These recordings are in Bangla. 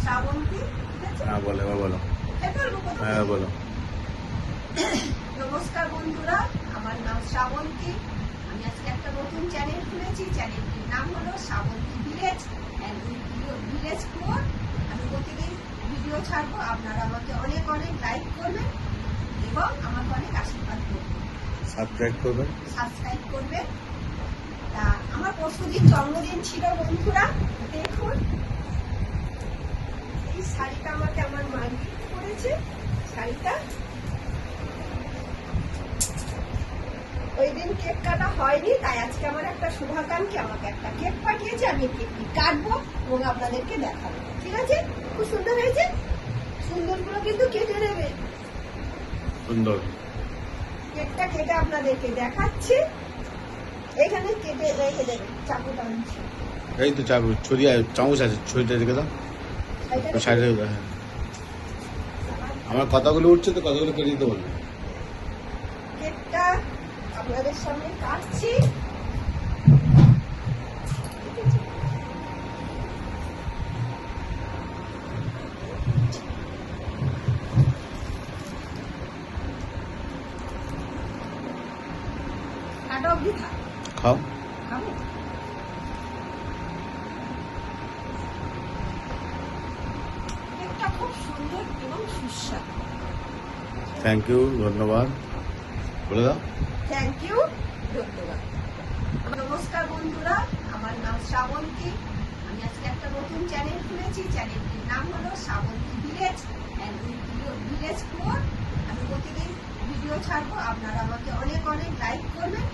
শ্রাবন্তী। হ্যাঁ বলো, এবার বলো। হ্যাঁ বলো। নমস্কার বন্ধুরা, আমার নাম শ্রাবন্তী। আমি আজকে একটা নতুন চ্যানেল খুলেছি। চ্যানেলটির নাম হলো Shrabanti village and village tour. আমি প্রতিদিন ভিডিও ছাড়বো, আপনারা আমাকে অনেক অনেক লাইক করবেন এবং আমাকে অনেক আশীর্বাদ করবেন, সাবস্ক্রাইব করবেন। তা আমার পরশুদিন জন্মদিন ছিল বন্ধুরা। দেখুন এই শাড়িটা আমাকে আমার মা গিফট করেছে। শাড়িটা ওই দিন কেক কাটা হয়নি, তাই আজকে আমার একটা শুভাকাঙ্ক্ষী আমাকে একটা কেক পাঠিয়েছে। আমি কেকটি কাটবো এবং আপনাদেরকে দেখাবো। ঠিক আছে? খুব সুন্দর হয়েছে। সুন্দরগুলো কিন্তু কেটে নেবে। সুন্দর কেকটা কেটে আপনাদেরকে দেখাচ্ছি। এখানে কেটে রেখে দেবে, চাকুটা আনছি। এই তো ছুরি চামচ আছে, ছুরিটা রেখে দাও সাইডে। হ্যাঁ, আমার কথাগুলো উঠছে তো, কথাগুলো কেটে দিতে বলবে। কেকটা আপনাদের সামনে কাটছি। কাটা অবধি থাক। খাও। খাবো। কেকটা খুব সুন্দর এবং সুস্বাদু। থ্যাংক ইউ, ধন্যবাদ বলে দাও। থ্যাংক ইউ, ধন্যবাদ। নমস্কার বন্ধুরা, আমার নাম শ্রাবন্তী। আমি আজকে একটা নতুন চ্যানেল খুলেছি। চ্যানেলটির নাম হলো Shrabanti village and village tour. আমি প্রতিদিন ভিডিও ছাড়বো, আপনারা আমাকে অনেক অনেক লাইক করবেন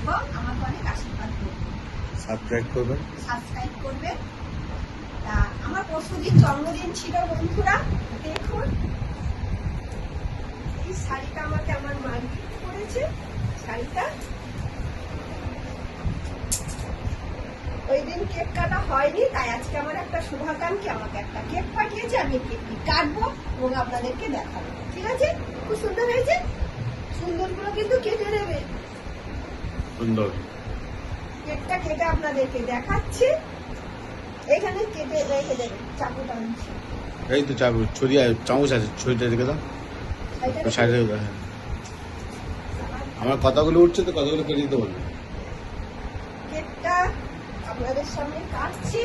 এবং আমাকে অনেক আশীর্বাদ করবেন, সাবস্ক্রাইব করবেন। তা আমার পরশুদিন জন্মদিন ছিল বন্ধুরা। দেখুন এই শাড়িটা আমাকে আমার মা গিফট করেছে। শাড়িটা ওই দিন কেক কাটা হয়নি, তাই আজকে আমার একটা শুভাকাঙ্ক্ষী আমাকে একটা কেক পাঠিয়েছে। আমি কেকটি কাটবো এবং আপনাদেরকে দেখাবো। ঠিক আছে? খুব সুন্দর হয়েছে। সুন্দরগুলো কিন্তু কেটে নেবে। সুন্দর কেকটা কেটে আপনাদেরকে দেখাচ্ছি। এখানে কেটে রেখে দেবে, চাকুটা আনছি। এই তো ছুরি চামচ আছে, ছুরিটা রেখে দাও সাইডে। হ্যাঁ, আমার কথাগুলো উঠছে তো, কথাগুলো কেটে দিতে বলবে। কেকটা আপনাদের সামনে কাটছি।